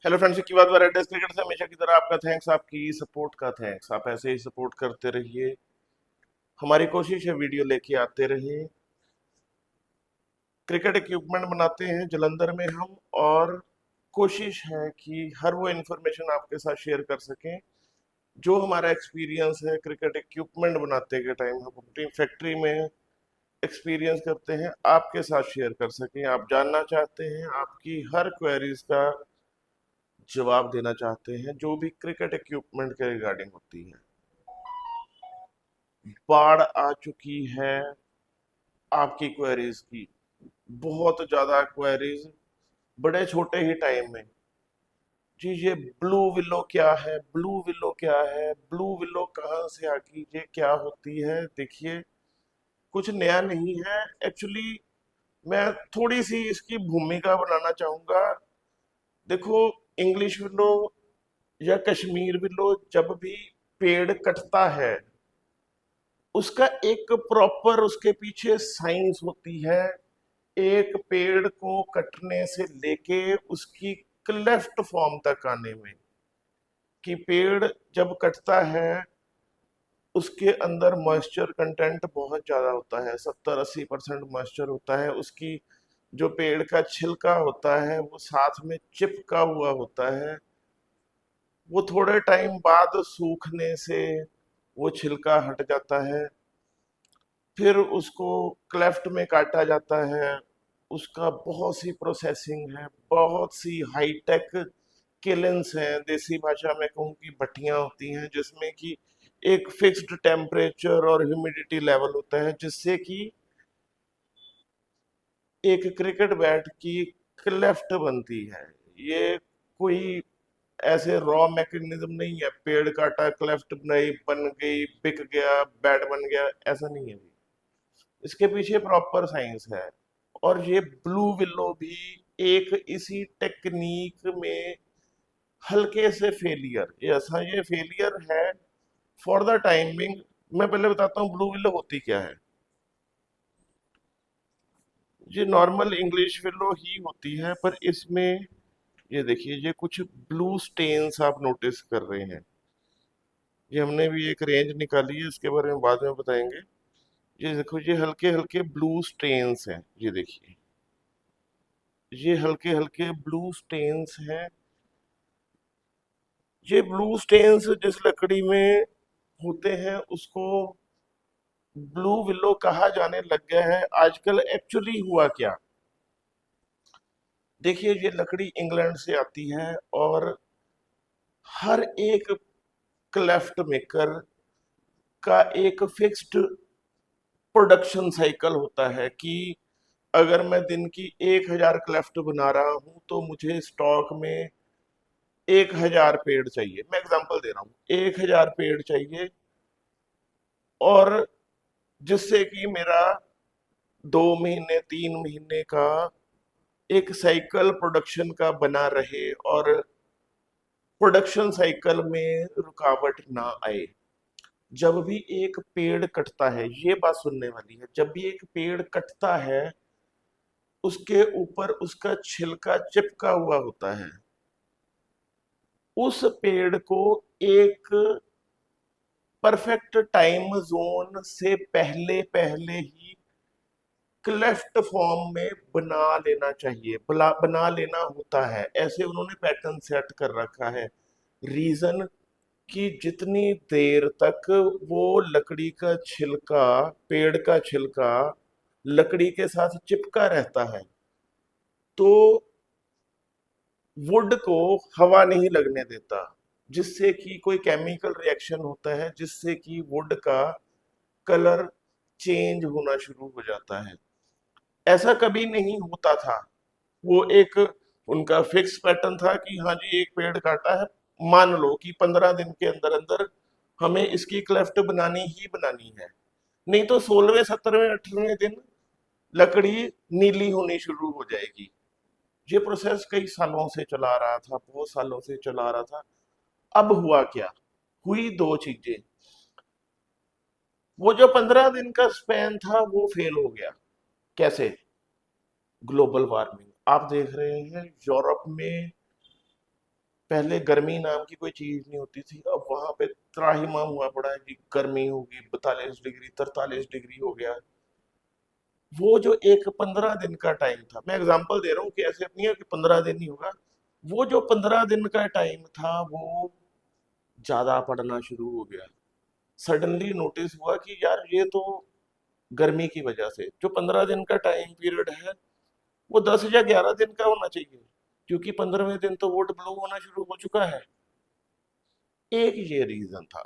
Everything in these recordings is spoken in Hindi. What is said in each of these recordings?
हेलो फ्रेंड्स, की बात रेड क्रिकेट से हमेशा की तरह आपका थैंक्स, आपकी सपोर्ट का थैंक्स। आप ऐसे ही सपोर्ट करते रहिए। हमारी कोशिश है वीडियो लेके आते रहिए। क्रिकेट इक्विपमेंट बनाते हैं जलंधर में हम, और कोशिश है कि हर वो इन्फॉर्मेशन आपके साथ शेयर कर सकें जो हमारा एक्सपीरियंस है क्रिकेट इक्विपमेंट बनाते के टाइम हम अपनी फैक्ट्री में एक्सपीरियंस करते हैं, आपके साथ शेयर कर सकें। आप जानना चाहते हैं, आपकी हर क्वेरीज का जवाब देना चाहते हैं जो भी क्रिकेट इक्विपमेंट के रिगार्डिंग होती है। बाढ़ आ चुकी है आपकी क्वेरीज की, बहुत ज्यादा क्वेरीज बड़े छोटे ही टाइम में। जी, ये ब्लू विलो क्या है, ब्लू विलो क्या है, ब्लू विलो कहाँ से आ गई, ये क्या होती है? देखिए, कुछ नया नहीं है एक्चुअली। मैं थोड़ी सी इसकी भूमिका बनाना चाहूंगा। देखो, इंग्लिश विलो या कश्मीर विलो जब भी पेड़ कटता है, उसका एक प्रॉपर उसके पीछे साइंस होती है। एक पेड़ को कटने से लेके उसकी क्लेफ्ट फॉर्म तक आने में, कि पेड़ जब कटता है उसके अंदर मॉइस्चर कंटेंट बहुत ज़्यादा होता है, 70-80% मॉइस्चर होता है। उसकी जो पेड़ का छिलका होता है वो साथ में चिपका हुआ होता है। वो थोड़े टाइम बाद सूखने से वो छिलका हट जाता है, फिर उसको क्लेफ्ट में काटा जाता है। उसका बहुत सी प्रोसेसिंग है, बहुत सी हाईटेक किलिंस हैं, देसी भाषा में कहूँ कि भट्टियाँ होती हैं, जिसमें कि एक फिक्स्ड टेम्परेचर और ह्यूमिडिटी लेवल होता है, जिससे कि एक क्रिकेट बैट की क्लेफ्ट बनती है। ये कोई ऐसे रॉ मैकेनिज्म नहीं है, पेड़ काटा क्लेफ्ट नहीं बन गई, बिक गया, बैट बन गया, ऐसा नहीं है। इसके पीछे प्रॉपर साइंस है। और ये ब्लू विलो भी एक इसी टेक्निक में हल्के से फेलियर, ये फेलियर है फॉर द टाइमिंग। मैं पहले बताता हूँ ब्लू विलो होती क्या है। ये नॉर्मल इंग्लिश विलो ही होती है, पर इसमें ये देखिए, ये कुछ ब्लू स्टेन्स आप नोटिस कर रहे हैं। ये हमने भी एक रेंज निकाली है, इसके बारे में बाद में बताएंगे। ये देखो, ये हल्के हल्के ब्लू स्टेन्स हैं, ये देखिए, ये हल्के हल्के ब्लू स्टेन्स हैं। ये ब्लू स्टेन्स जिस लकड़ी में होते हैं उसको ब्लू विलो कहा जाने लग गया है आजकल। एक्चुअली हुआ क्या, देखिए, ये लकड़ी इंग्लैंड से आती है, और हर एक क्लेफ्ट मेकर का एक फिक्स्ड प्रोडक्शन साइकिल होता है कि अगर मैं दिन की 1,000 क्लेफ्ट बना रहा हूं तो मुझे स्टॉक में 1,000 पेड़ चाहिए। मैं एग्जांपल दे रहा हूँ, 1,000 पेड़ चाहिए, और जिससे कि मेरा 2 महीने 3 महीने का एक साइकिल प्रोडक्शन का बना रहे, और प्रोडक्शन साइकिल में रुकावट ना आए। जब भी एक पेड़ कटता है, ये बात सुनने वाली है, जब भी एक पेड़ कटता है उसके ऊपर उसका छिलका चिपका हुआ होता है। उस पेड़ को एक परफेक्ट टाइम जोन से पहले पहले ही क्लेफ्ट फॉर्म में बना लेना चाहिए, बना लेना होता है। ऐसे उन्होंने पैटर्न सेट कर रखा है। रीजन कि जितनी देर तक वो लकड़ी का छिलका, पेड़ का छिलका लकड़ी के साथ चिपका रहता है, तो वुड को हवा नहीं लगने देता, जिससे कि कोई केमिकल रिएक्शन होता है, जिससे कि वुड का कलर चेंज होना शुरू हो जाता है। ऐसा कभी नहीं होता था। वो एक उनका फिक्स पैटर्न था कि हाँ जी, एक पेड़ काटा है, मान लो कि 15 दिन के अंदर अंदर हमें इसकी क्लेफ्ट बनानी ही बनानी है, नहीं तो 16वें 17वें 18वें दिन लकड़ी नीली होनी शुरू हो जाएगी। ये प्रोसेस कई सालों से चला रहा था, बहुत सालों से चला रहा था। अब हुआ क्या, हुई दो चीजें। वो जो 15 दिन का स्पैन था वो फेल हो गया। कैसे? Global warming. आप देख रहे हैं यूरोप में पहले गर्मी नाम की कोई चीज नहीं होती थी, अब वहां पे त्राहिमाम हुआ पड़ा है कि गर्मी होगी, 42 डिग्री 43 डिग्री हो गया। वो जो एक 15 दिन का टाइम था, मैं एग्जांपल दे रहा हूँ कि ऐसे नहीं है कि 15 दिन ही होगा। वो जो 15 दिन का टाइम था वो ज्यादा पड़ना शुरू हो गया। सडनली नोटिस हुआ कि यार ये तो गर्मी की वजह से जो 15 दिन का टाइम पीरियड है वो 10 या 11 दिन का होना चाहिए, क्योंकि 15वें दिन तो वोट ब्लो होना शुरू हो चुका है। एक ये रीजन था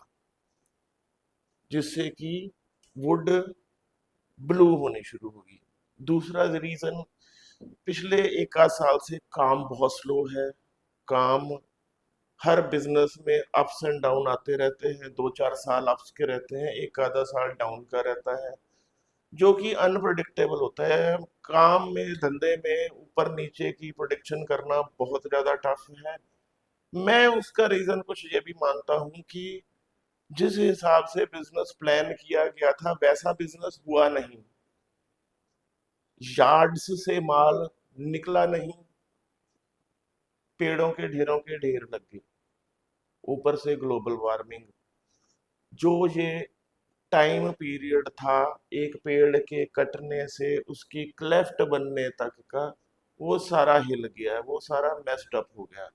जिससे कि वुड ब्लू होनी शुरू होगी। दूसरा रीजन, पिछले एक आध साल से काम बहुत स्लो है। काम, हर बिजनेस में अप्स एंड डाउन आते रहते हैं, 2 4 साल अप्स के रहते हैं, एक आधा साल डाउन का रहता है, जो कि अनप्रडिक्टेबल होता है। काम में, धंधे में ऊपर नीचे की प्रोडिक्शन करना बहुत ज्यादा टफ है। मैं उसका रीजन कुछ ये भी मानता हूँ कि जिस हिसाब से बिजनेस प्लान किया गया था वैसा बिजनेस हुआ नहीं। यार्ड्स से माल निकला नहीं, पेड़ों के ढेर लग गए, ऊपर से ग्लोबल वार्मिंग। जो ये टाइम पीरियड था एक पेड़ के कटने से उसकी क्लेफ्ट बनने तक का, वो सारा हिल गया, वो सारा मेस्ड अप हो गया।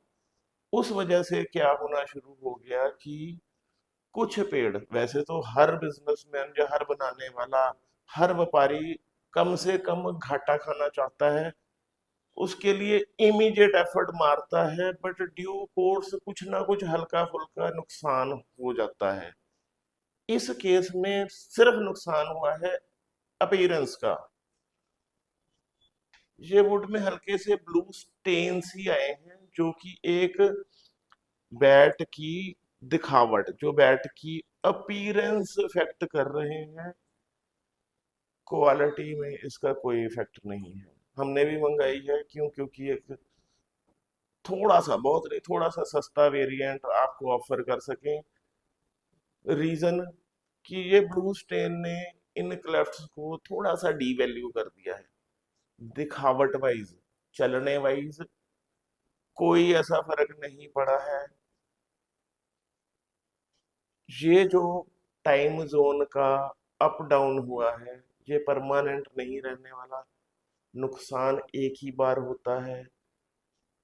उस वजह से क्या होना शुरू हो गया कि कुछ पेड़, वैसे तो हर बिजनेसमैन या हर बनाने वाला, हर व्यापारी कम से कम घाटा खाना चाहता है, उसके लिए इमीडिएट एफर्ट मारता है, बट ड्यू कोर्स कुछ ना कुछ हल्का फुल्का नुकसान हो जाता है। इस केस में सिर्फ नुकसान हुआ है अपीयरेंस का। ये वुड में हल्के से ब्लू स्टेन्स ही आए हैं, जो कि एक बैट की दिखावट, जो बैट की अपीयरेंस इफेक्ट कर रहे हैं, क्वालिटी में इसका कोई इफेक्ट नहीं है। हमने भी मंगाई है, क्यों? क्योंकि एक थोड़ा सा, बहुत नहीं, थोड़ा सा सस्ता वेरिएंट आपको ऑफर कर सकें। रीजन कि ये ब्लू स्टेन ने इन क्लेफ्ट्स को थोड़ा सा डी वैल्यू कर दिया है। दिखावट वाइज, चलने वाइज कोई ऐसा फर्क नहीं पड़ा है। ये जो टाइम जोन का अप डाउन हुआ है ये परमानेंट नहीं रहने वाला। नुकसान एक ही बार होता है।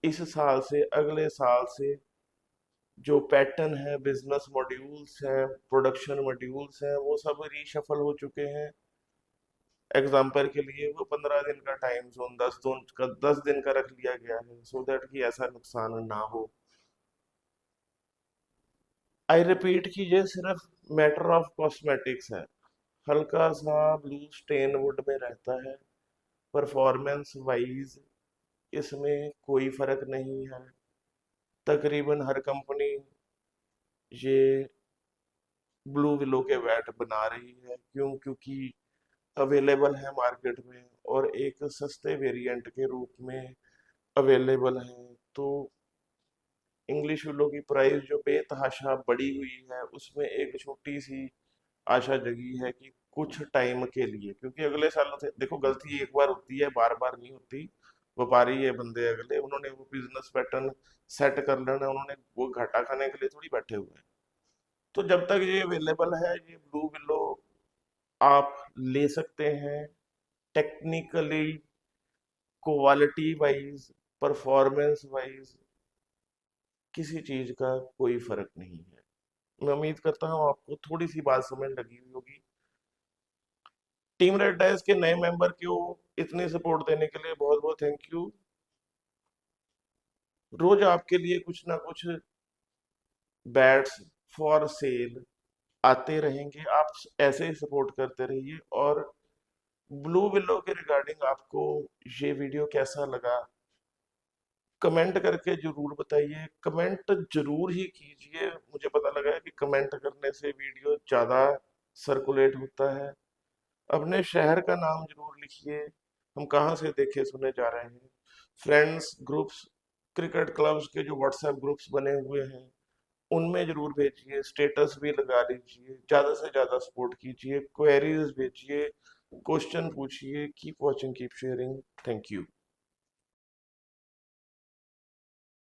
इस साल से अगले साल से जो पैटर्न है, बिजनेस मॉड्यूल्स हैं, प्रोडक्शन मॉड्यूल्स हैं, वो सब रीशफल हो चुके हैं। एग्जाम्पल के लिए वो 15 दिन का टाइम जोन 10 दिन का रख लिया गया है, सो दैट कि ऐसा नुकसान ना हो। आई रिपीट कि ये सिर्फ मैटर ऑफ कॉस्मेटिक्स है। हल्का सा ब्लू स्टेन वुड में रहता है, परफॉर्मेंस वाइज इसमें कोई फर्क नहीं है। तकरीबन हर कंपनी ये ब्लू विलो के बैट बना रही है, क्यों? क्योंकि अवेलेबल है मार्केट में और एक सस्ते वेरिएंट के रूप में अवेलेबल है। तो इंग्लिश विलो की प्राइस जो बेतहाशा बढ़ी हुई है, उसमें एक छोटी सी आशा जगी है कि कुछ टाइम के लिए, क्योंकि अगले सालों से देखो, गलती एक बार होती है, बार बार नहीं होती। व्यापारी ये बंदे अगले, उन्होंने वो बिजनेस पैटर्न सेट कर लेना, उन्होंने वो घाटा खाने के लिए थोड़ी बैठे हुए हैं। तो जब तक ये अवेलेबल है, ये ब्लू विलो आप ले सकते हैं। Technically, quality wise, performance wise किसी चीज का कोई फर्क नहीं है। मैं उम्मीद करता हूँ आपको थोड़ी सी बात समझ लगी हुई होगी। टीम रेड डाइस के नए मेंबर को इतनी सपोर्ट देने के लिए बहुत बहुत थैंक यू। रोज आपके लिए कुछ ना कुछ बैट्स फॉर सेल आते रहेंगे, आप ऐसे ही सपोर्ट करते रहिए। और ब्लू विलो के रिगार्डिंग आपको ये वीडियो कैसा लगा, कमेंट करके जरूर बताइए। कमेंट जरूर ही कीजिए, मुझे पता लगा है कि कमेंट करने से वीडियो ज़्यादा सर्कुलेट होता है। अपने शहर का नाम जरूर लिखिए, हम कहाँ से देखे सुने जा रहे हैं। फ्रेंड्स ग्रुप्स, क्रिकेट क्लब्स के जो व्हाट्सएप ग्रुप्स बने हुए हैं उनमें जरूर भेजिए, स्टेटस भी लगा लीजिए, ज़्यादा से ज़्यादा सपोर्ट कीजिए, क्वेरीज भेजिए, क्वेश्चन पूछिए। Keep watching, keep sharing. Thank you.